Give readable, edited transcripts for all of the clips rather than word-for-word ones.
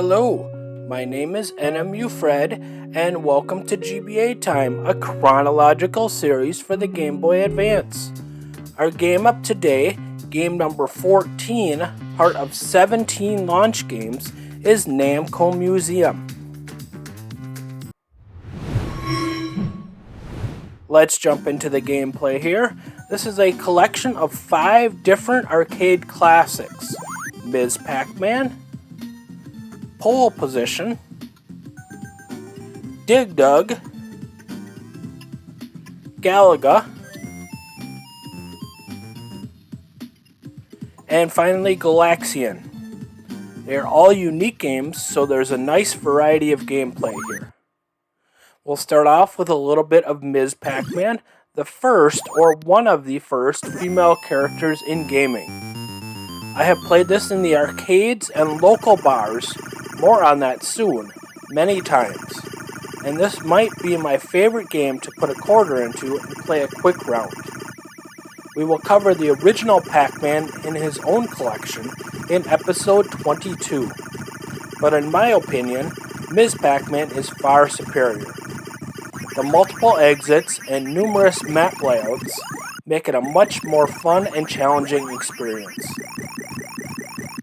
Hello, my name is NMU Fred, and welcome to GBA Time, a chronological series for the Game Boy Advance. Our game up today, game number 14, part of 17 launch games, is Namco Museum. Let's jump into the gameplay here. This is a collection of 5 different arcade classics. Ms. Pac-Man, Pole Position, Dig Dug, Galaga, and finally Galaxian. They are all unique games, so there's a nice variety of gameplay here. We'll start off with a little bit of Ms. Pac-Man, the first or one of the first female characters in gaming. I have played this in the arcades and local bars, more on that soon, many times. And this might be my favorite game to put a quarter into and play a quick round. We will cover the original Pac-Man in his own collection in episode 22. But in my opinion, Ms. Pac-Man is far superior. The multiple exits and numerous map layouts make it a much more fun and challenging experience.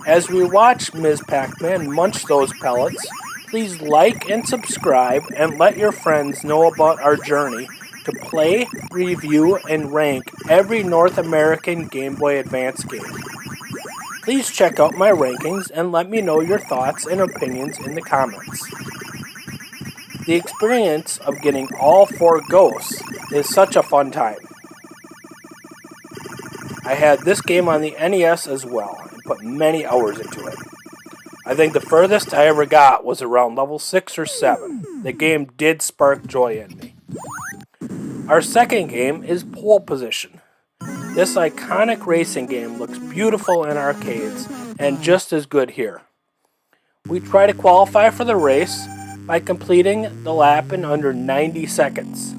As we watch Ms. Pac-Man munch those pellets, please like and subscribe and let your friends know about our journey to play, review, and rank every North American Game Boy Advance game. Please check out my rankings and let me know your thoughts and opinions in the comments. The experience of getting all 4 ghosts is such a fun time. I had this game on the NES as well and put many hours into it. I think the furthest I ever got was around level 6 or 7. The game did spark joy in me. Our second game is Pole Position. This iconic racing game looks beautiful in arcades and just as good here. We try to qualify for the race by completing the lap in under 90 seconds.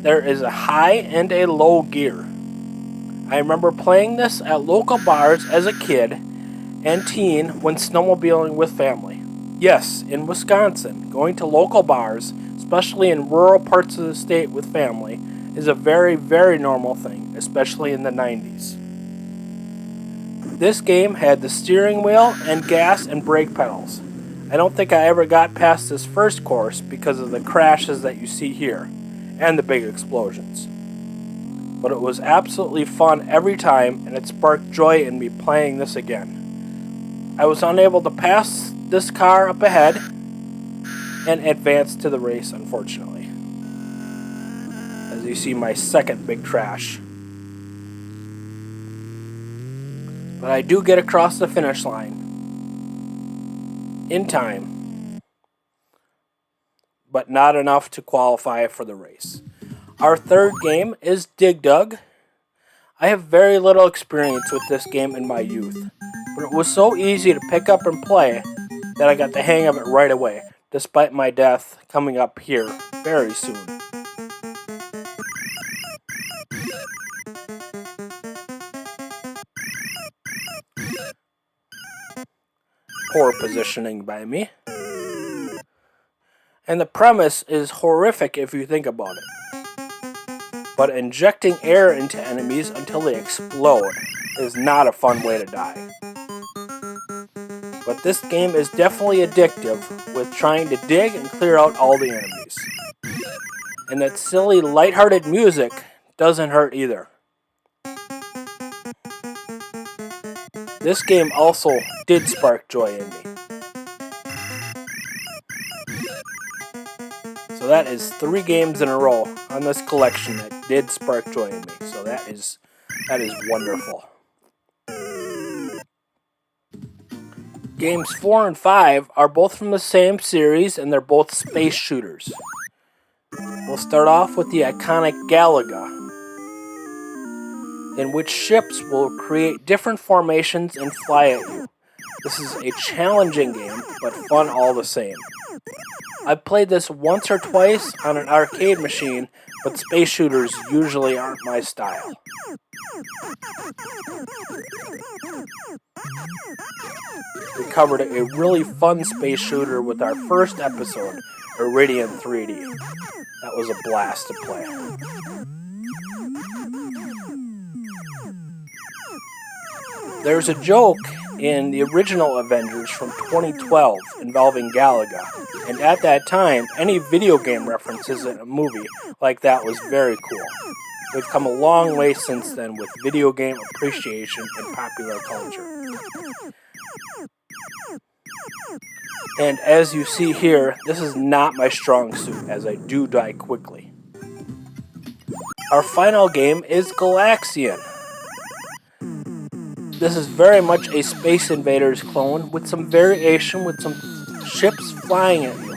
There is a high and a low gear. I remember playing this at local bars as a kid and teen when snowmobiling with family. Yes, in Wisconsin, going to local bars, especially in rural parts of the state with family, is a very, very normal thing, especially in the 90s. This game had the steering wheel and gas and brake pedals. I don't think I ever got past this first course because of the crashes that you see here and the big explosions. But it was absolutely fun every time, and it sparked joy in me playing this again. I was unable to pass this car up ahead and advance to the race, unfortunately. As you see, my second big crash. But I do get across the finish line in time, but not enough to qualify for the race. Our third game is Dig Dug. I have very little experience with this game in my youth, but it was so easy to pick up and play that I got the hang of it right away, despite my death coming up here very soon. Poor positioning by me. And the premise is horrific if you think about it. But injecting air into enemies until they explode is not a fun way to die. But this game is definitely addictive with trying to dig and clear out all the enemies. And that silly lighthearted music doesn't hurt either. This game also did spark joy in me. So that is 3 games in a row on this collection that did spark joy in me. So that is wonderful. Games 4 and 5 are both from the same series, and they're both space shooters. We'll start off with the iconic Galaga, in which ships will create different formations and fly at you. This is a challenging game, but fun all the same. I've played this once or twice on an arcade machine, but space shooters usually aren't my style. We covered a really fun space shooter with our first episode, Iridian 3D. That was a blast to play. There's a joke in the original Avengers from 2012 involving Galaga, and at that time, any video game references in a movie like that was very cool. We've come a long way since then with video game appreciation and popular culture. And as you see here, this is not my strong suit, as I do die quickly. Our final game is Galaxian. This is very much a Space Invaders clone with some variation with some ships flying at you.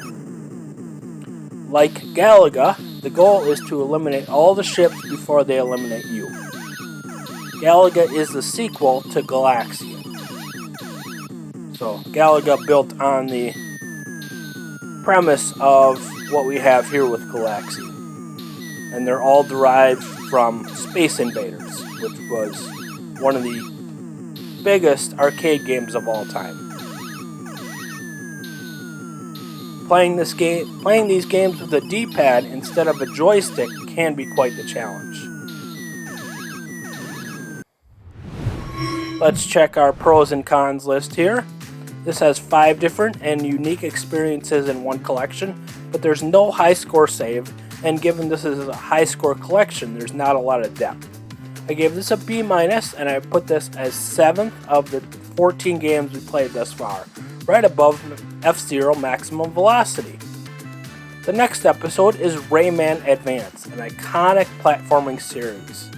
Like Galaga, the goal is to eliminate all the ships before they eliminate you. Galaga is the sequel to Galaxian. So Galaga built on the premise of what we have here with Galaxian. And they're all derived from Space Invaders, which was one of the biggest arcade games of all time. Playing these games with a D-pad instead of a joystick can be quite the challenge. Let's check our pros and cons list here. This has 5 different and unique experiences in one collection, but there's no high score save, and given this is a high score collection, there's not a lot of depth. I gave this a B-, and I put this as 7th of the 14 games we played thus far, right above F-Zero Maximum Velocity. The next episode is Rayman Advance, an iconic platforming series.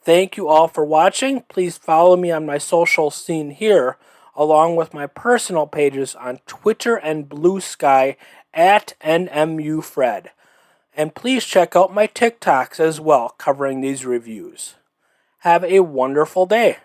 Thank you all for watching. Please follow me on my social scene here, along with my personal pages on Twitter and Blue Sky at NMUFred. And please check out my TikToks as well, covering these reviews. Have a wonderful day.